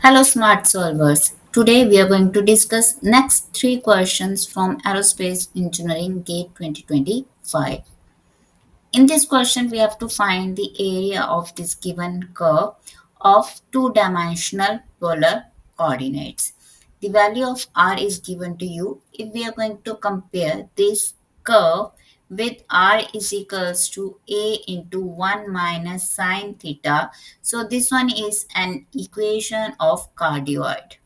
Hello smart solvers. Today we are going to discuss next three questions from Aerospace Engineering Gate 2025. In this question we have to find the area of this given curve of two-dimensional polar coordinates. The value of r is given to you. If we are going to compare this curve with r is equals to a into 1 minus sine theta. So this one is an equation of cardioid.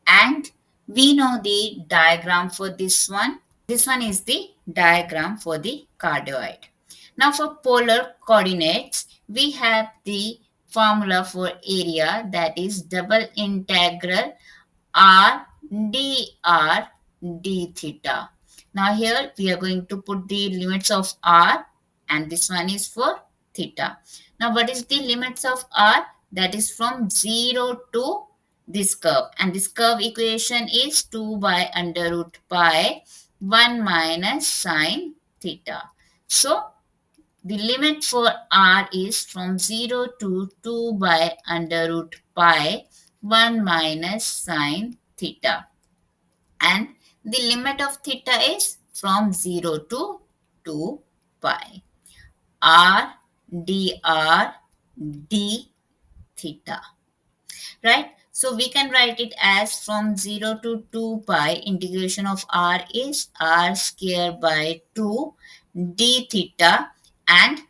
And we know the diagram for this one. This one is the diagram for the cardioid. Now for polar coordinates, we have the formula for area, that is double integral r dr d theta. Now here we are going to put the limits of r, and this one is for theta. Now what is the limits of r? That is from 0 to this curve, and this curve equation is 2 by under root pi 1 minus sine theta. So the limit for r is from 0 to 2 by under root pi 1 minus sine theta, and the limit of theta is from 0 to 2 pi r dr d theta, right? So we can write it as from 0 to 2 pi integration of r is r square by 2 d theta. And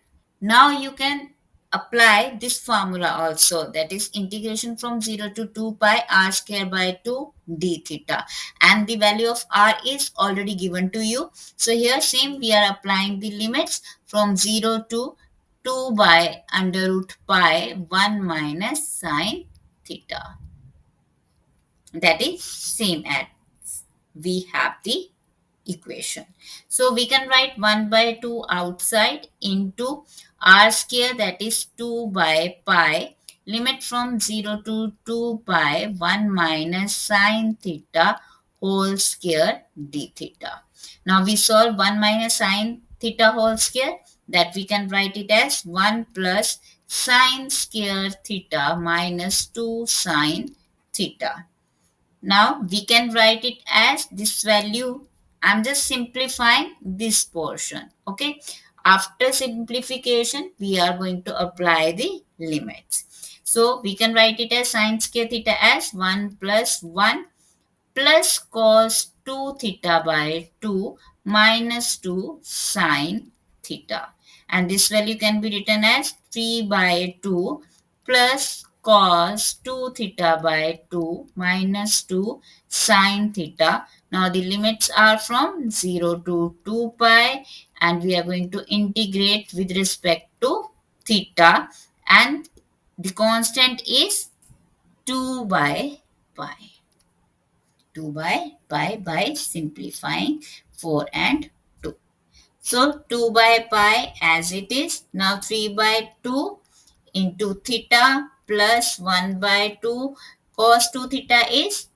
now you can apply this formula also, that is integration from 0 to 2 pi r square by 2 d theta, and the value of r is already given to you. So here same we are applying the limits from 0 to 2 by under root pi 1 minus sine theta. That is same as we have the equation. So we can write 1 by 2 outside into r square, that is 2 by pi, limit from 0 to 2 pi 1 minus sine theta whole square d theta. Now we solve 1 minus sine theta whole square, that we can write it as 1 plus sine square theta minus 2 sine theta. Now we can write it as this value. I'm just simplifying this portion. Okay. After simplification, we are going to apply the limits. So we can write it as sine square theta as 1 plus 1 plus cos 2 theta by 2 minus 2 sine theta. And this value can be written as 3 by 2 plus cos 2 theta by 2 minus 2 sine theta. Now the limits are from 0 to 2 pi, and we are going to integrate with respect to theta, and the constant is 2 by pi. 2 by pi by simplifying 4 and 2. So 2 by pi as it is. Now 3 by 2 into theta plus 1 by 2 cos 2 theta is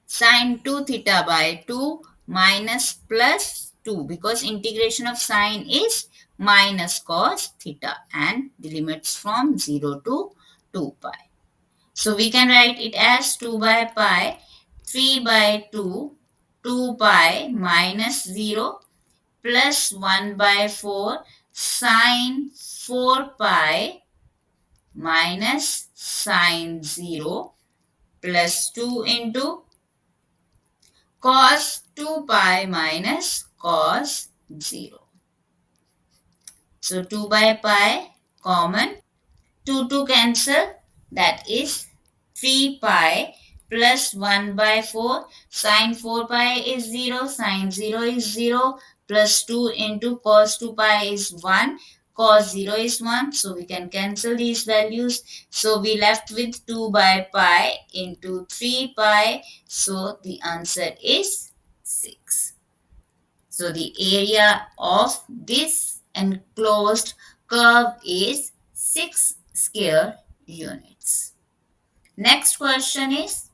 sine 2 theta by 2 minus plus 2, because integration of sine is minus cos theta, and the limits from 0 to 2 pi. So we can write it as 2 by pi, 3 by 2, 2 pi minus 0 plus 1 by 4 sine 4 pi minus sine 0 plus 2 into cos 2 pi minus cos 0. So 2 by pi common, 2 cancel, that is 3 pi plus 1 by 4, sine 4 pi is 0, sine 0 is 0, plus 2 into cos 2 pi is 1, cos 0 is 1, so we can cancel these values. So we left with 2 by pi into 3 pi, so the answer is 6. So the area of this enclosed curve is 6 square units. Next question is,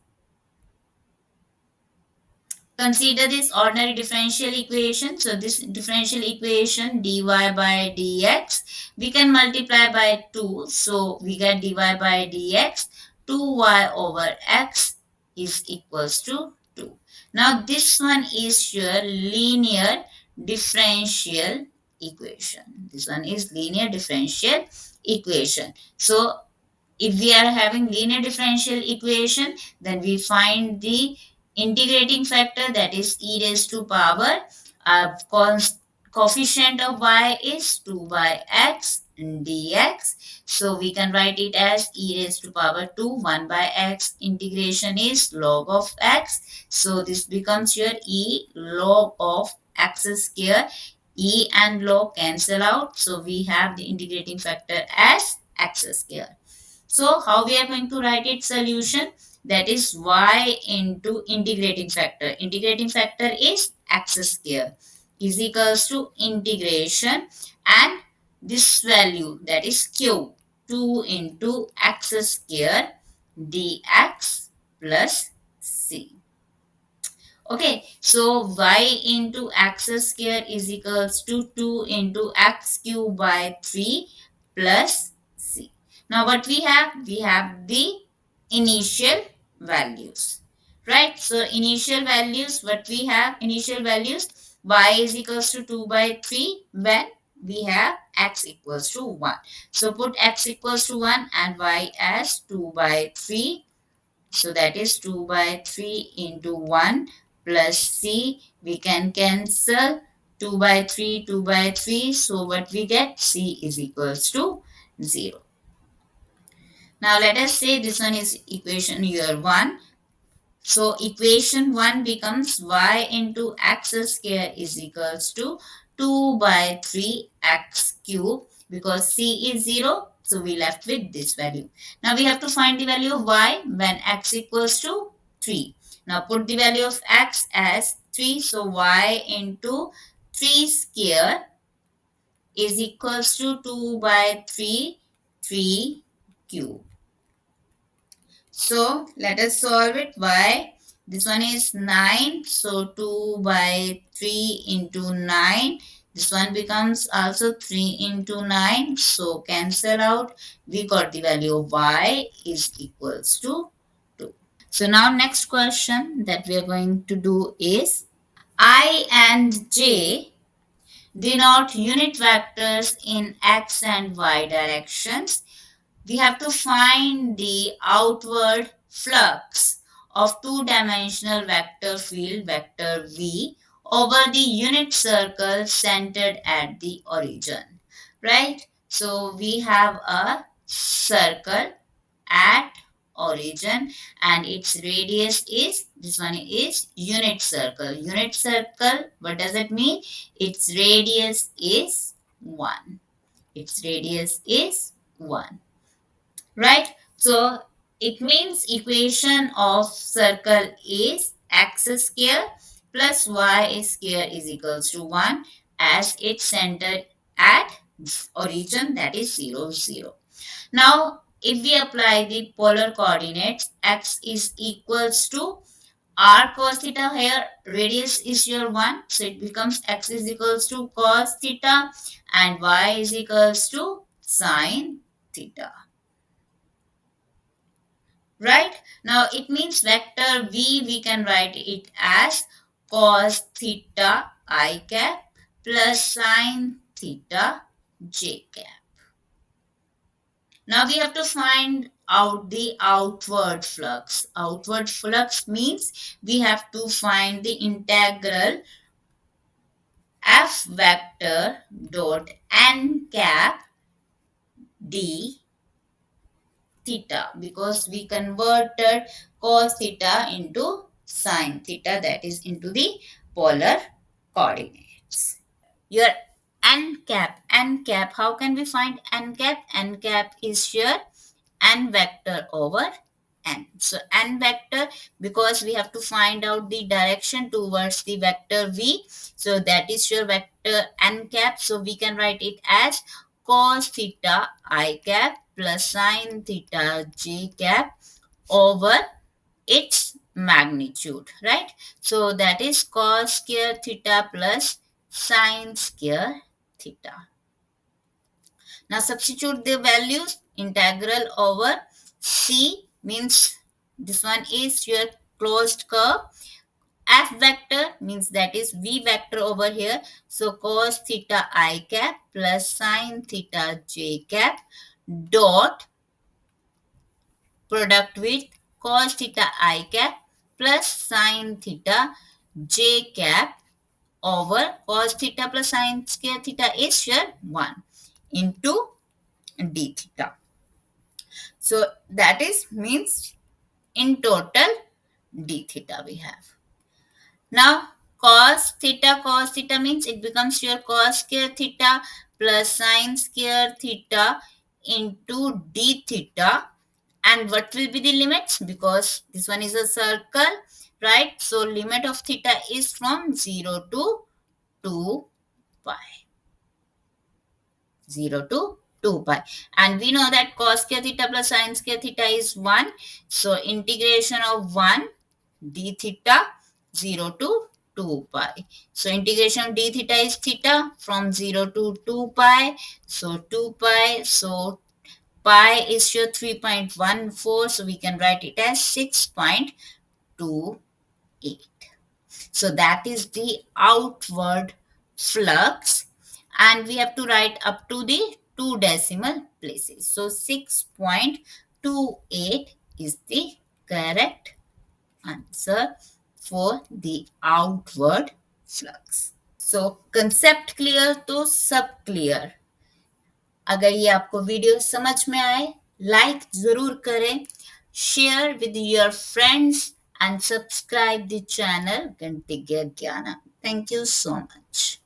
consider this ordinary differential equation. So this differential equation dy by dx, we can multiply by 2. So we get dy by dx. 2y over x is equals to 2. Now this one is your linear differential equation. This one is linear differential equation. So if we are having linear differential equation, then we find the integrating factor, that is e raised to power coefficient of y is 2 by x dx. So we can write it as e raised to power 2 1 by x, integration is log of x. So this becomes your e log of x square. E and log cancel out, so we have the integrating factor as x square. So how we are going to write its solution? That is y into integrating factor. Integrating factor is x square is equals to integration, and this value, that is q, 2 into x square dx plus c. Okay, so y into x square is equals to 2 into x cube by 3 plus c. Now what we have? We have the initial values. Right? So initial values, what we have? Initial values, y is equals to 2 by 3 when we have x equals to 1. So put x equals to 1 and y as 2 by 3. So that is 2 by 3 into 1 plus c. We can cancel 2 by 3, 2 by 3. So what we get? C is equals to 0. Now let us say this one is equation year 1. So equation 1 becomes y into x square is equals to 2 by 3x cube, because c is 0. So we left with this value. Now we have to find the value of y when x equals to 3. Now put the value of x as 3. So y into 3 square is equals to 2 by 3 cube. So let us solve it. Y, this one is 9. So 2 by 3 into 9. This one becomes also 3 into 9. So cancel out. We got the value of y is equals to 2. So now next question that we are going to do is I and j denote unit vectors in x and y directions. We have to find the outward flux of two-dimensional vector field vector v over the unit circle centered at the origin, right? So we have a circle at origin and its radius is, this one is unit circle. Unit circle, what does it mean? Its radius is 1. Its radius is 1. Right? So it means equation of circle is x square plus y square is equals to 1 as it's centered at origin, that is 0, 0. Now if we apply the polar coordinates, x is equals to r cos theta, here radius is your 1, so it becomes x is equals to cos theta and y is equals to sine theta. Right? Now it means vector v, we can write it as cos theta I cap plus sine theta j cap. Now we have to find out the outward flux. Outward flux means we have to find the integral f vector dot n cap d theta, because we converted cos theta into sine theta, that is into the polar coordinates. Your n cap, how can we find n cap? N cap is your n vector over n. So n vector, because we have to find out the direction towards the vector v, so that is your vector n cap. So we can write it as cos theta I cap plus sine theta j cap over its magnitude, right? So that is cos square theta plus sine square theta. Now substitute the values, integral over c means this one is your closed curve. F vector means that is V vector over here. So cos theta I cap plus sin theta j cap dot product with cos theta I cap plus sin theta j cap over cos theta plus sin square theta is your 1 into d theta. So that is means in total d theta we have. Now cos theta means it becomes your cos square theta plus sin square theta into d theta. And what will be the limits? Because this one is a circle, right? So limit of theta is from 0 to 2 pi. 0 to 2 pi. And we know that cos square theta plus sin square theta is 1. So integration of 1 d theta 0 to 2 pi. So integration of d theta is theta from 0 to 2 pi. So 2 pi. So pi is your 3.14. So we can write it as 6.28. So that is the outward flux, and we have to write up to the 2 decimal places. So 6.28 is the correct answer for the outward flux. So concept clear तो सब clear. अगर ये आपको video समझ में आए, like जरूर करें, share with your friends and subscribe the channel Ganitagya Gyanam. Thank you so much.